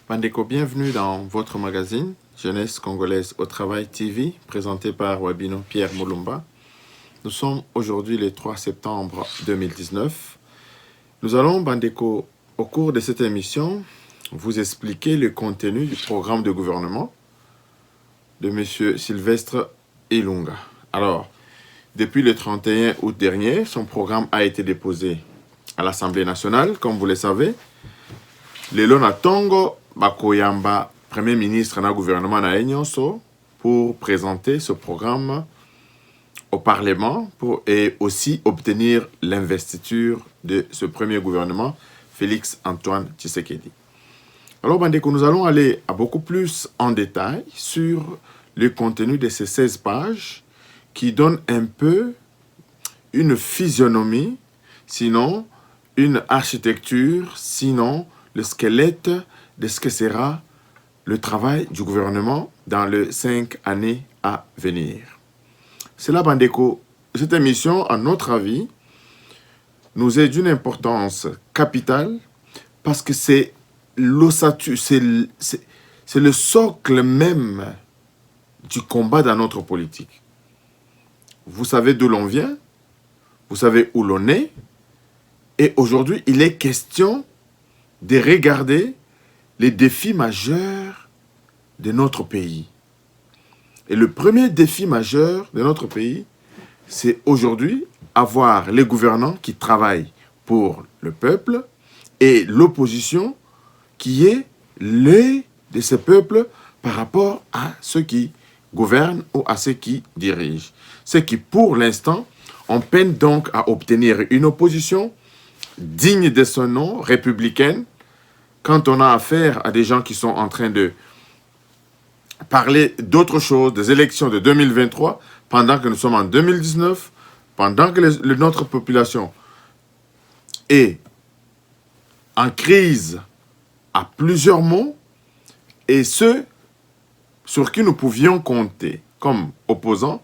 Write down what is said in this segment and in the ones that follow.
Bandeko, bienvenue dans votre magazine Jeunesse Congolaise au Travail TV, présenté par Wabino Pierre Moulumba. Nous sommes aujourd'hui le 3 septembre 2019. Nous allons, Bandeko, au cours de cette émission, vous expliquer le contenu du programme de gouvernement de M. Sylvestre Ilunga. Alors, depuis le 31 août dernier, son programme a été déposé à l'Assemblée nationale, comme vous le savez. Lelo Tongo Bakoyamba, Premier ministre na gouvernement na Enyonso, pour présenter ce programme au Parlement et aussi obtenir l'investiture de ce premier gouvernement, Félix Antoine Tshisekedi. Alors, Bandeko, nous allons aller à beaucoup plus en détail sur le contenu de ces 16 pages qui donnent un peu une physionomie, sinon une architecture, sinon le squelette de ce que sera le travail du gouvernement dans les 5 années à venir. C'est là, Bandeko, cette émission, à notre avis, nous est d'une importance capitale parce que c'est l'ossature, c'est le socle même du combat dans notre politique. Vous savez d'où l'on vient, vous savez où l'on est, et aujourd'hui, il est question de regarder les défis majeurs de notre pays. Et le premier défi majeur de notre pays, c'est aujourd'hui avoir les gouvernants qui travaillent pour le peuple et l'opposition qui est l'œil de ce peuple par rapport à ceux qui gouvernent ou à ceux qui dirigent. Ceux qui, pour l'instant, on peine donc à obtenir une opposition digne de son nom, républicaine, quand on a affaire à des gens qui sont en train de parler d'autre chose, des élections de 2023, pendant que nous sommes en 2019, pendant que notre population est en crise à plusieurs mots, et ceux sur qui nous pouvions compter comme opposants,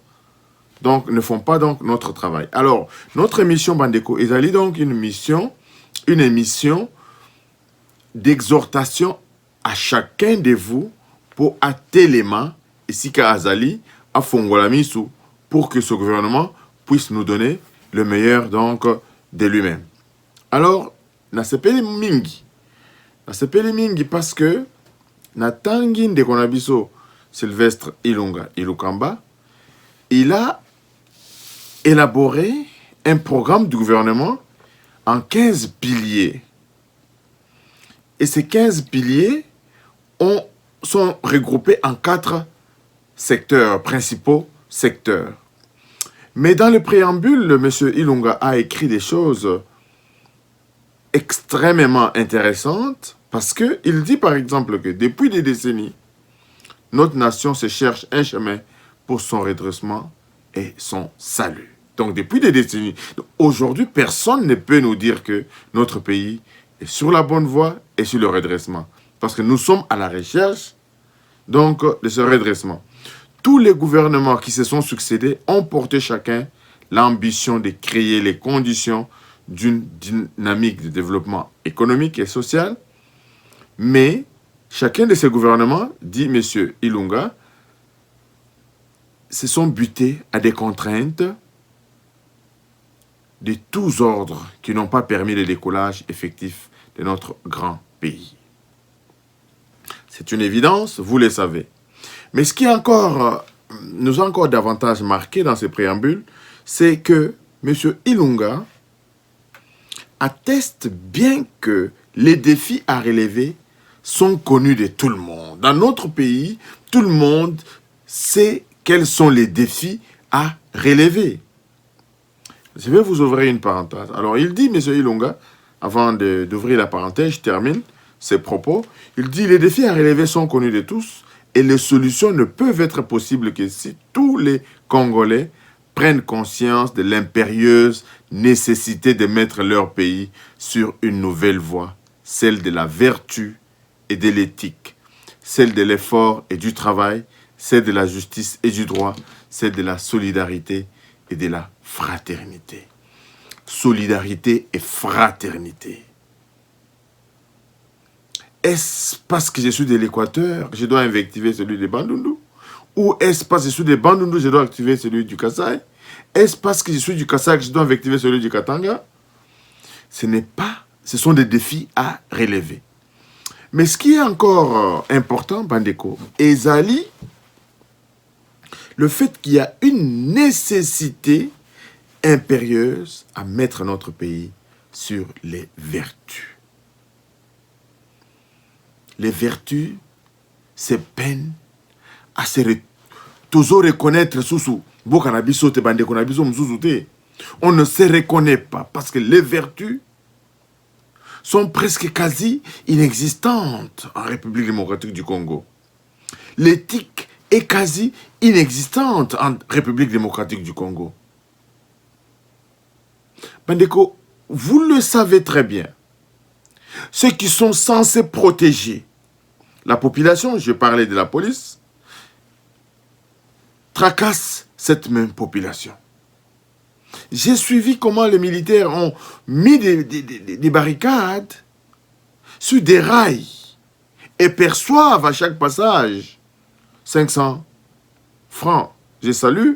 donc ne font pas donc notre travail. Alors, notre émission Bandeko est donc une émission d'exhortation à chacun de vous pour atteler les mains, ici qu'à Azali, à Fongolamisu, pour que ce gouvernement puisse nous donner le meilleur donc de lui-même. Alors, na sepeli mingi parce que na tangin de konabiso Sylvestre Ilunga Ilukamba, il a élaboré un programme du gouvernement en 15 piliers. Et ces 15 piliers sont regroupés en 4 secteurs, principaux secteurs. Mais dans le préambule, M. Ilunga a écrit des choses extrêmement intéressantes parce qu'il dit par exemple que depuis des décennies, notre nation se cherche un chemin pour son redressement et son salut. Donc depuis des décennies, aujourd'hui, personne ne peut nous dire que notre pays est sur la bonne voie et sur le redressement. Parce que nous sommes à la recherche donc de ce redressement. Tous les gouvernements qui se sont succédés ont porté chacun l'ambition de créer les conditions d'une dynamique de développement économique et social. Mais chacun de ces gouvernements, dit M. Ilunga, se sont butés à des contraintes de tous ordres qui n'ont pas permis le décollage effectif de notre grand pays. C'est une évidence, vous le savez. Mais ce qui nous a encore davantage marqué dans ces préambules, c'est que M. Ilunga atteste bien que les défis à relever sont connus de tout le monde. Dans notre pays, tout le monde sait quels sont les défis à relever. Je vais vous ouvrir une parenthèse. Alors, il dit, M. Ilunga, avant d'ouvrir la parenthèse, je termine ses propos, il dit « Les défis à relever sont connus de tous et les solutions ne peuvent être possibles que si tous les Congolais prennent conscience de l'impérieuse nécessité de mettre leur pays sur une nouvelle voie, celle de la vertu et de l'éthique, celle de l'effort et du travail, celle de la justice et du droit, celle de la solidarité et de la fraternité. » Solidarité et fraternité. est-ce parce que je suis de l'Équateur, je dois invectiver celui des Bandundu? Ou est-ce parce que je suis des Bandundu, je dois activer celui du Kasaï? Est-ce parce que je suis du Kasaï que je dois invectiver celui du Katanga? Ce sont des défis à relever. Mais ce qui est encore important, Bandeko, Ezali, le fait qu'il y a une nécessité impérieuse à mettre notre pays sur les vertus. Les vertus, c'est peine à se toujours reconnaître sous on ne se reconnaît pas parce que les vertus sont presque quasi inexistantes en République démocratique du Congo. L'éthique est quasi inexistante en République démocratique du Congo. Bandeko, vous le savez très bien. Ceux qui sont censés protéger la population, je parlais de la police, tracassent cette même population. J'ai suivi comment les militaires ont mis des barricades sur des rails et perçoivent à chaque passage 500 francs. Je salue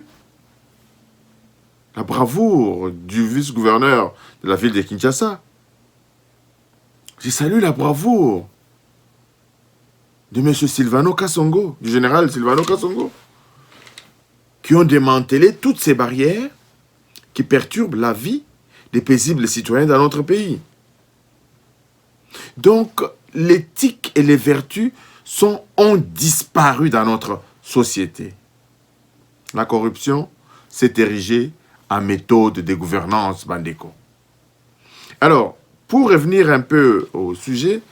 la bravoure du vice-gouverneur de la ville de Kinshasa. Je salue la bravoure de M. Silvano Kasongo, du général Silvano Kasongo, qui ont démantelé toutes ces barrières qui perturbent la vie des paisibles citoyens dans notre pays. Donc, l'éthique et les vertus ont disparu dans notre société. La corruption s'est érigée en méthode de gouvernance, Bandeko. Alors, pour revenir un peu au sujet,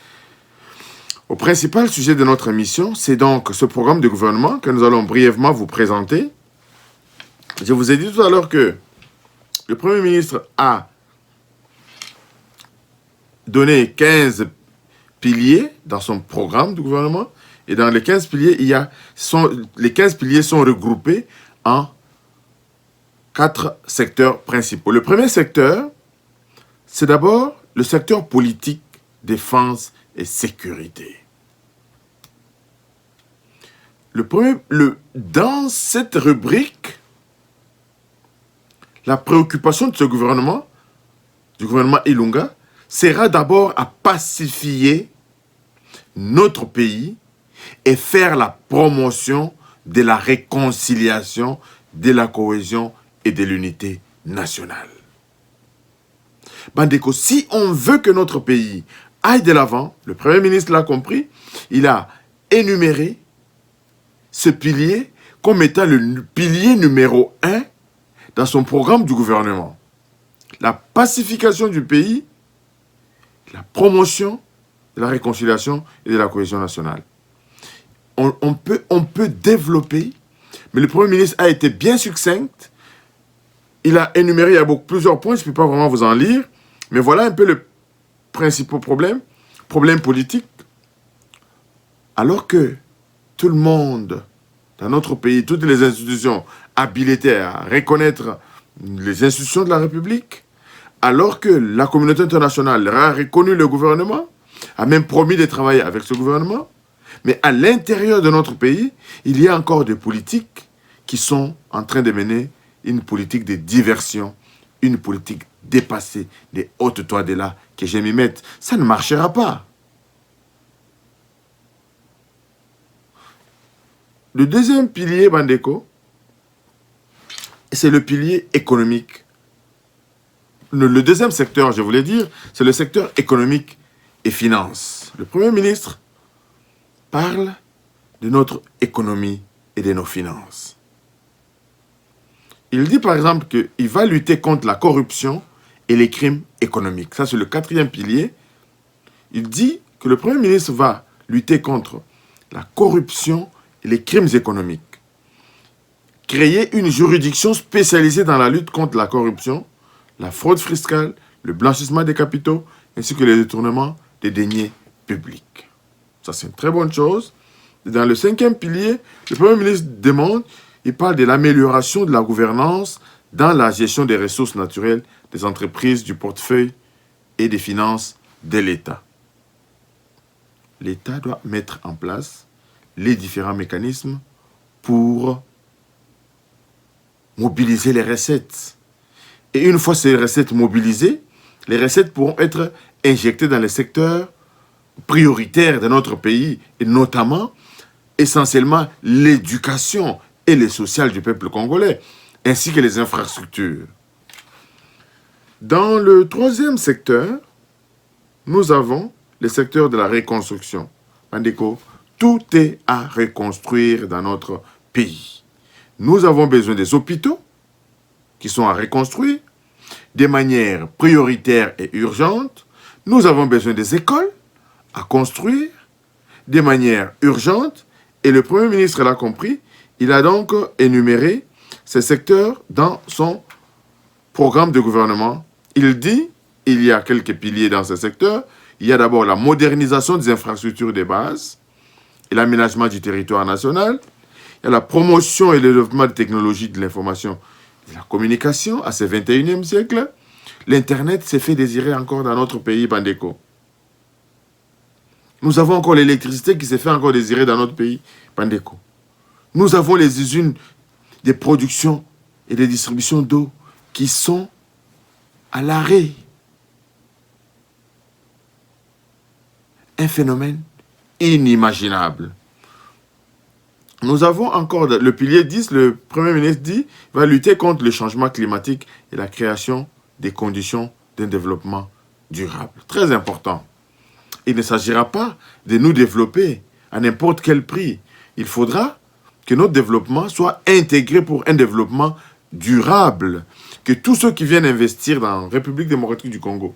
au principal sujet de notre émission, c'est donc ce programme de gouvernement que nous allons brièvement vous présenter. Je vous ai dit tout à l'heure que le Premier ministre a donné 15 piliers dans son programme de gouvernement. Et dans les 15 piliers, les 15 piliers sont regroupés en 4 secteurs principaux. Le premier secteur, c'est d'abord le secteur politique, défense et sécurité. Dans cette rubrique, la préoccupation de ce gouvernement, du gouvernement Ilunga, sera d'abord à pacifier notre pays et faire la promotion de la réconciliation, de la cohésion et de l'unité nationale. Bandeko, si on veut que notre pays aille de l'avant, le Premier ministre l'a compris, il a énuméré ce pilier comme étant le pilier numéro 1 dans son programme du gouvernement. La pacification du pays, la promotion de la réconciliation et de la cohésion nationale. On peut développer, mais le Premier ministre a été bien succinct. Il a énuméré, il y a plusieurs points, je ne peux pas vraiment vous en lire, mais voilà un peu le principal problème politique. Alors que tout le monde dans notre pays, toutes les institutions habilitées à reconnaître les institutions de la République, alors que la communauté internationale a reconnu le gouvernement, a même promis de travailler avec ce gouvernement, mais à l'intérieur de notre pays, il y a encore des politiques qui sont en train de mener une politique de diversion, une politique dépassée, des hautes toits de là, que je m'y mette. Ça ne marchera pas. Le deuxième pilier, Bandeko, c'est le pilier économique. Le deuxième secteur, je voulais dire, c'est le secteur économique et finance. Le Premier ministre parle de notre économie et de nos finances. Il dit par exemple qu'il va lutter contre la corruption et les crimes économiques. Ça, c'est le quatrième pilier. Il dit que le Premier ministre va lutter contre la corruption et les crimes économiques. Créer une juridiction spécialisée dans la lutte contre la corruption, la fraude fiscale, le blanchissement des capitaux, ainsi que le détournement des deniers publics. Ça, c'est une très bonne chose. Dans le cinquième pilier, le Premier ministre il parle de l'amélioration de la gouvernance dans la gestion des ressources naturelles des entreprises, du portefeuille et des finances de l'État. l'État doit mettre en place les différents mécanismes pour mobiliser les recettes. Et une fois ces recettes mobilisées, les recettes pourront être injectées dans les secteurs prioritaires de notre pays, et notamment, essentiellement, l'éducation et le social du peuple congolais, ainsi que les infrastructures. Dans le troisième secteur, nous avons le secteur de la reconstruction. Bandeko, tout est à reconstruire dans notre pays. Nous avons besoin des hôpitaux qui sont à reconstruire de manière prioritaire et urgente. Nous avons besoin des écoles à construire de manière urgente. Et le Premier ministre l'a compris. Il a donc énuméré ces secteurs dans son programme de gouvernement. Il dit, il y a quelques piliers dans ce secteur. Il y a d'abord la modernisation des infrastructures de base et l'aménagement du territoire national. Il y a la promotion et le développement des technologies de l'information et de la communication à ce 21e siècle. L'Internet s'est fait désirer encore dans notre pays, Bandeko. Nous avons encore l'électricité qui s'est fait encore désirer dans notre pays, Bandeko. Nous avons les usines de production et de distribution d'eau qui sont à l'arrêt. Un phénomène inimaginable. Nous avons encore le pilier 10, le Premier ministre dit, va lutter contre le changement climatique et la création des conditions d'un développement durable. Très important. Il ne s'agira pas de nous développer à n'importe quel prix. Il faudra que notre développement soit intégré pour un développement durable. Que tous ceux qui viennent investir dans la République démocratique du Congo,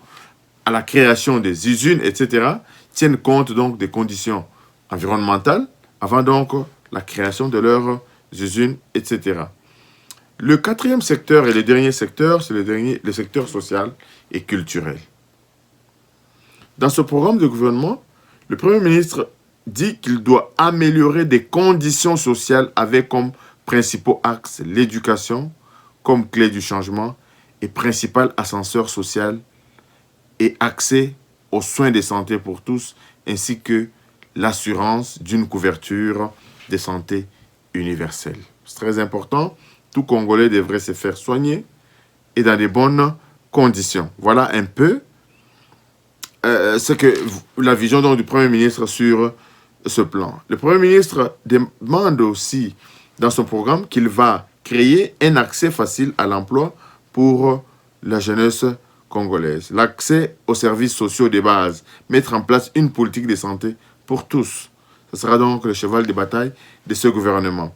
à la création des usines, etc., tiennent compte donc des conditions environnementales avant donc la création de leurs usines, etc. Le quatrième secteur et le dernier secteur, c'est le secteur social et culturel. Dans ce programme de gouvernement, le Premier ministre dit qu'il doit améliorer des conditions sociales avec comme principaux axes l'éducation, comme clé du changement et principal ascenseur social et accès aux soins de santé pour tous, ainsi que l'assurance d'une couverture de santé universelle. C'est très important. Tout Congolais devrait se faire soigner et dans de bonnes conditions. Voilà un peu ce que la vision donc, du Premier ministre sur ce plan. Le Premier ministre demande aussi dans son programme qu'il va créer un accès facile à l'emploi pour la jeunesse congolaise. L'accès aux services sociaux de base, mettre en place une politique de santé pour tous. Ce sera donc le cheval de bataille de ce gouvernement.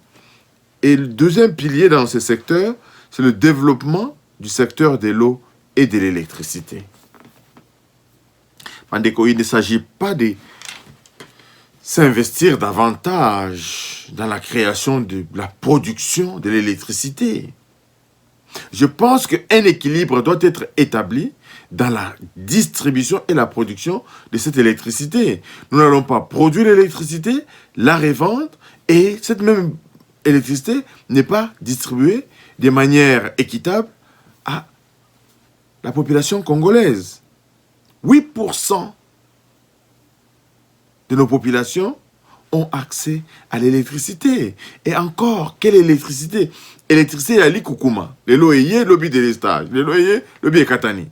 Et le deuxième pilier dans ce secteur, c'est le développement du secteur de l'eau et de l'électricité. Bandeko, il ne s'agit pas de s'investir davantage dans la création de la production de l'électricité. Je pense qu'un équilibre doit être établi dans la distribution et la production de cette électricité. Nous n'allons pas produire l'électricité, la revendre, et cette même électricité n'est pas distribuée de manière équitable à la population congolaise. 8% de nos populations ont accès à l'électricité. Et encore, quelle électricité? Électricité, il y a l'Ikukuma, le loyer, le bi de l'estage, le loyer, le bi katani.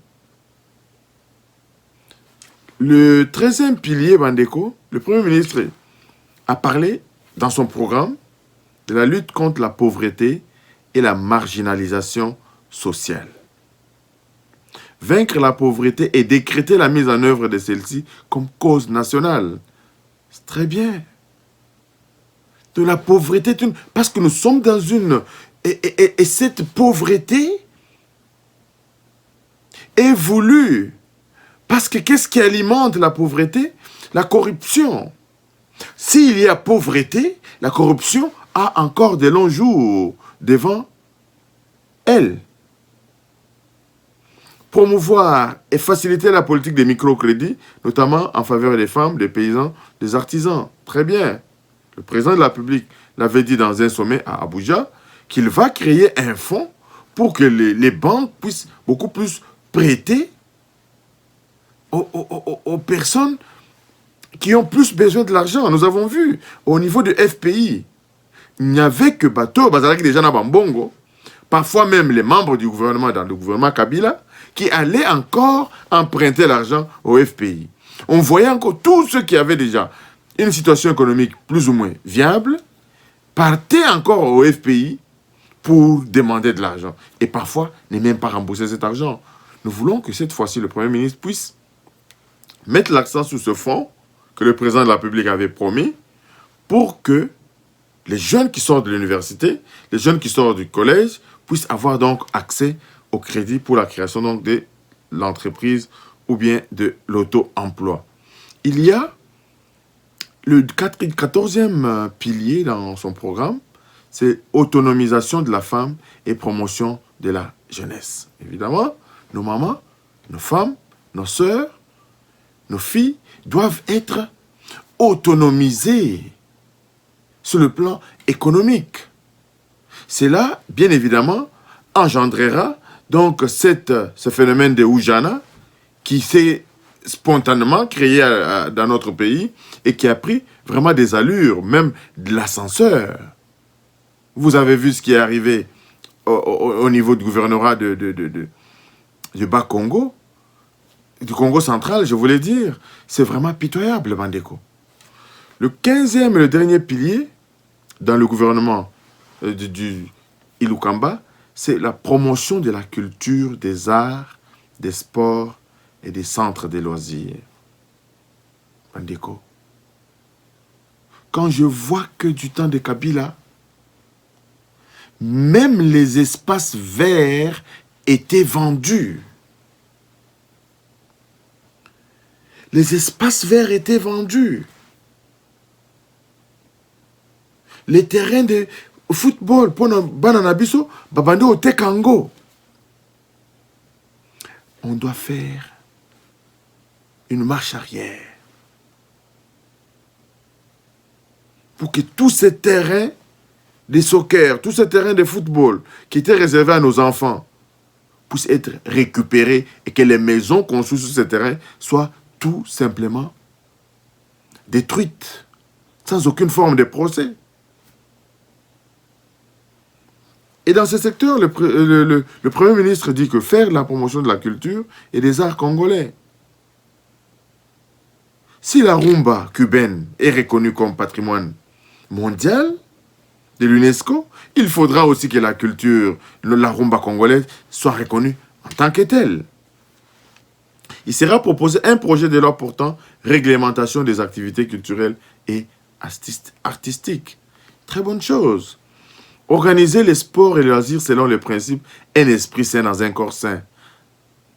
Le 13e pilier, Bandeko, le Premier ministre a parlé dans son programme de la lutte contre la pauvreté et la marginalisation sociale. Vaincre la pauvreté et décréter la mise en œuvre de celle-ci comme cause nationale. C'est très bien. De la pauvreté, parce que nous sommes dans une... Et cette pauvreté est voulue. Parce que qu'est-ce qui alimente la pauvreté? La corruption. S'il y a pauvreté, la corruption a encore de longs jours devant elle. Promouvoir et faciliter la politique des microcrédits, notamment en faveur des femmes, des paysans, des artisans. Très bien. Le président de la République l'avait dit dans un sommet à Abuja qu'il va créer un fonds pour que les banques puissent beaucoup plus prêter aux personnes qui ont plus besoin de l'argent. Nous avons vu au niveau de FPI, il n'y avait que bateau, bazaraki déjà na bambongo, parfois même les membres du gouvernement, dans le gouvernement Kabila, qui allaient encore emprunter l'argent au FPI. On voyait encore tous ceux qui avaient déjà une situation économique plus ou moins viable, partaient encore au FPI pour demander de l'argent. Et parfois, ne même pas rembourser cet argent. Nous voulons que cette fois-ci, le Premier ministre puisse mettre l'accent sur ce fonds que le président de la République avait promis pour que les jeunes qui sortent de l'université, les jeunes qui sortent du collège, puissent avoir donc accès au crédit pour la création donc de l'entreprise ou bien de l'auto-emploi. Il y a le 14e pilier dans son programme, c'est autonomisation de la femme et promotion de la jeunesse. Évidemment, nos mamans, nos femmes, nos sœurs, nos filles doivent être autonomisées sur le plan économique. Cela, bien évidemment, engendrera donc ce phénomène de Oujana qui s'est spontanément créé dans notre pays et qui a pris vraiment des allures, même de l'ascenseur. Vous avez vu ce qui est arrivé au niveau du gouvernorat du Bas-Congo, du Congo central, je voulais dire. C'est vraiment pitoyable, Bandeko. Le 15e et le dernier pilier dans le gouvernement du Ilukamba, c'est la promotion de la culture, des arts, des sports et des centres de loisirs. Bandeko. Quand je vois que du temps de Kabila, même les espaces verts étaient vendus. Les espaces verts étaient vendus. Les terrains de football, pour Bananabiso, Babande au Tekango. On doit faire une marche arrière pour que tous ces terrains de soccer, tous ces terrains de football qui étaient réservés à nos enfants puissent être récupérés et que les maisons construites sur ces terrains soient tout simplement détruites sans aucune forme de procès. Et dans ce secteur, le Premier ministre dit que faire la promotion de la culture et des arts congolais. Si la rumba cubaine est reconnue comme patrimoine mondial de l'UNESCO, il faudra aussi que la culture, la rumba congolaise, soit reconnue en tant que telle. Il sera proposé un projet de loi portant réglementation des activités culturelles et artistiques. Très bonne chose. Organiser les sports et les loisirs selon les principes un esprit sain dans un corps sain,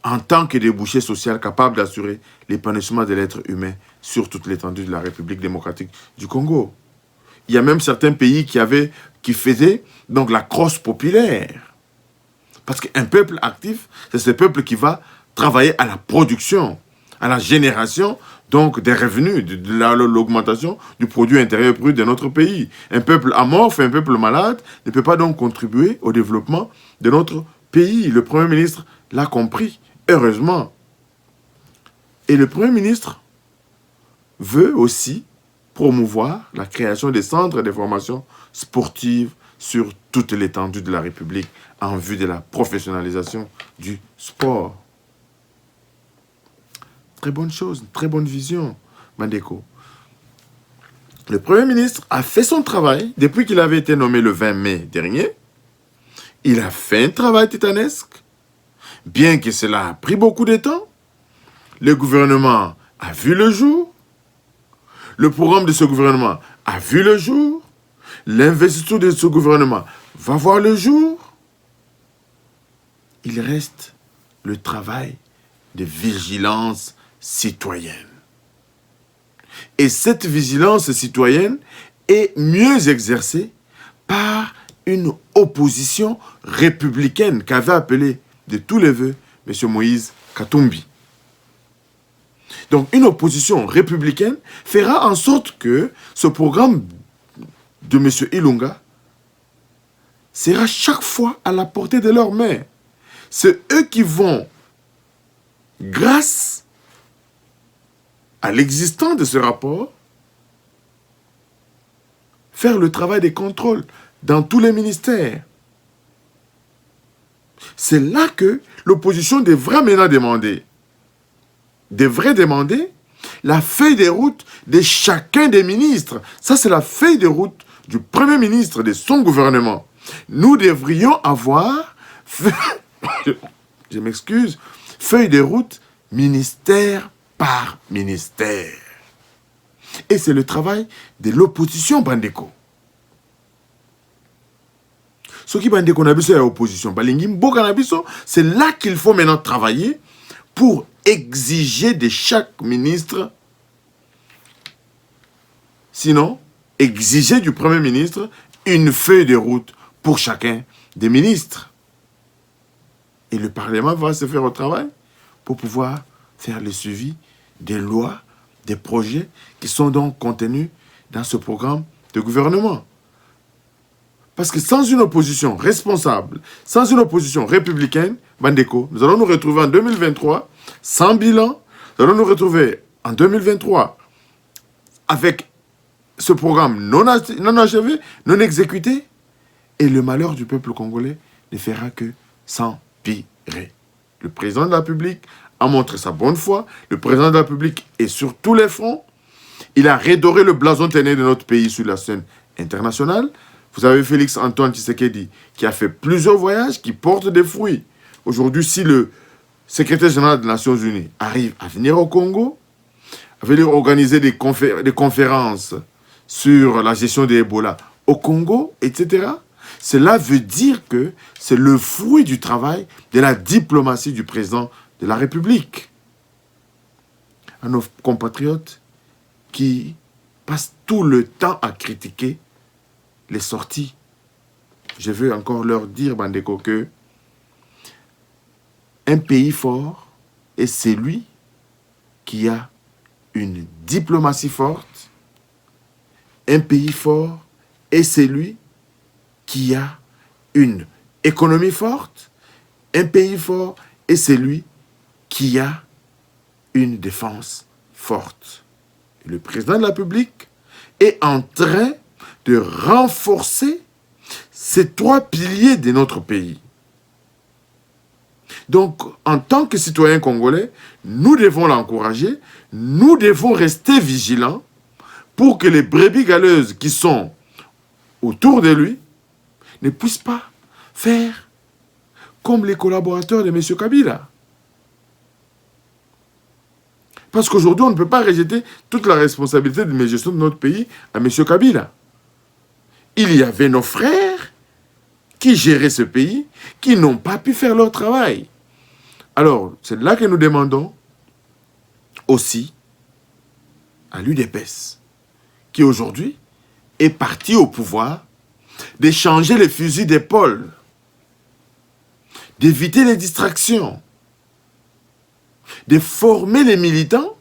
en tant que débouché social capable d'assurer l'épanouissement de l'être humain sur toute l'étendue de la République démocratique du Congo. Il y a même certains pays qui faisaient donc la crosse populaire. Parce qu'un peuple actif, c'est ce peuple qui va travailler à la production, à la génération donc des revenus, de l'augmentation du produit intérieur brut de notre pays. Un peuple amorphe, un peuple malade ne peut pas donc contribuer au développement de notre pays. Le Premier ministre l'a compris, heureusement. Et le Premier ministre veut aussi promouvoir la création des centres de formation sportive sur toute l'étendue de la République en vue de la professionnalisation du sport. Très bonne chose, très bonne vision, Bandeko. Le Premier ministre a fait son travail depuis qu'il avait été nommé le 20 mai dernier. Il a fait un travail titanesque. Bien que cela a pris beaucoup de temps, le gouvernement a vu le jour. Le programme de ce gouvernement a vu le jour. L'investiture de ce gouvernement va voir le jour. Il reste le travail de vigilance citoyenne. Et cette vigilance citoyenne est mieux exercée par une opposition républicaine qu'avait appelée de tous les vœux M. Moïse Katumbi. Donc une opposition républicaine fera en sorte que ce programme de M. Ilunga sera chaque fois à la portée de leurs mains. C'est eux qui vont, grâce à l'existence de ce rapport, faire le travail des contrôles dans tous les ministères. C'est là que l'opposition devra maintenant demander la feuille de route de chacun des ministres. Ça, c'est la feuille de route du Premier ministre, de son gouvernement. Nous devrions avoir, je m'excuse, feuille de route ministère par ministère. Et c'est le travail de l'opposition, Bandeko. Ce qui Bandeko Nabiso est l'opposition, c'est là qu'il faut maintenant travailler pour exiger de chaque ministre, sinon, exiger du Premier ministre une feuille de route pour chacun des ministres. Et le Parlement va se faire au travail pour pouvoir faire le suivi des lois, des projets qui sont donc contenus dans ce programme de gouvernement. Parce que sans une opposition responsable, sans une opposition républicaine, Bandeko, nous allons nous retrouver en 2023 sans bilan. Nous allons nous retrouver en 2023 avec ce programme non achevé, non exécuté. Et le malheur du peuple congolais ne fera que s'empirer. Le président de la République a montré sa bonne foi. Le président de la République est sur tous les fronts. Il a redoré le blason téné de notre pays sur la scène internationale. Vous avez Félix Antoine Tshisekedi qui a fait plusieurs voyages qui portent des fruits. Aujourd'hui, si le secrétaire général des Nations Unies arrive à venir au Congo, à venir organiser des conférences sur la gestion de l'Ebola au Congo, etc., cela veut dire que c'est le fruit du travail de la diplomatie du président de la République. À nos compatriotes qui passent tout le temps à critiquer les sorties. Je veux encore leur dire, Bandeko, que un pays fort est celui qui a une diplomatie forte. Un pays fort est celui qui a une économie forte. Un pays fort est celui qui a une défense forte. Le président de la République est en train de renforcer ces trois piliers de notre pays. Donc, en tant que citoyens congolais, nous devons l'encourager, nous devons rester vigilants pour que les brebis galeuses qui sont autour de lui ne puissent pas faire comme les collaborateurs de M. Kabila. Parce qu'aujourd'hui, on ne peut pas rejeter toute la responsabilité de la gestion de notre pays à M. Kabila. Il y avait nos frères qui géraient ce pays, qui n'ont pas pu faire leur travail. Alors, c'est là que nous demandons aussi à l'UDPS, qui aujourd'hui est parti au pouvoir, d'échanger les fusils d'épaule, d'éviter les distractions, de former les militants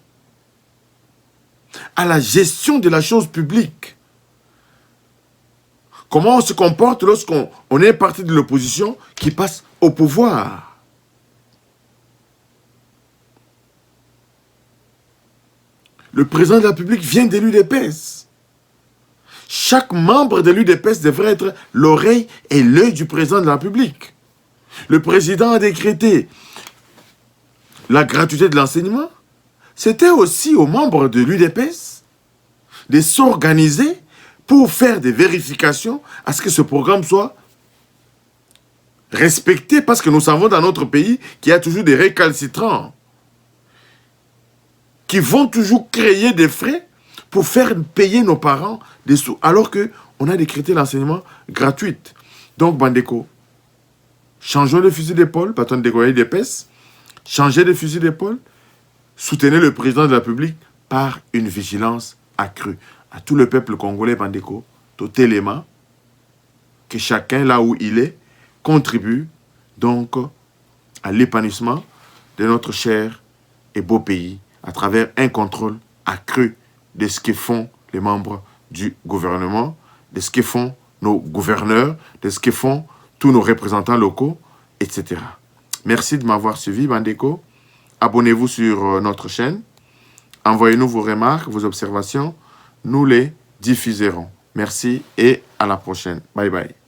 à la gestion de la chose publique. Comment on se comporte lorsqu'on est parti de l'opposition qui passe au pouvoir. Le président de la République vient de l'UDPS. Chaque membre de l'UDPS devrait être l'oreille et l'œil du président de la République. Le président a décrété la gratuité de l'enseignement. C'était aussi aux membres de l'UDPS de s'organiser pour faire des vérifications à ce que ce programme soit respecté, parce que nous savons dans notre pays qu'il y a toujours des récalcitrants qui vont toujours créer des frais pour faire payer nos parents des sous, alors qu'on a décrété l'enseignement gratuit. Donc, Bandeko, changeons le fusil d'épaule, patron de l'UDPS, changez le fusil d'épaule, soutenez le président de la République par une vigilance accrue. À tout le peuple congolais, Bandeko, tout élément, que chacun, là où il est, contribue donc à l'épanouissement de notre cher et beau pays à travers un contrôle accru de ce que font les membres du gouvernement, de ce que font nos gouverneurs, de ce que font tous nos représentants locaux, etc. Merci de m'avoir suivi, Bandeko. Abonnez-vous sur notre chaîne. Envoyez-nous vos remarques, vos observations. Nous les diffuserons. Merci et à la prochaine. Bye bye.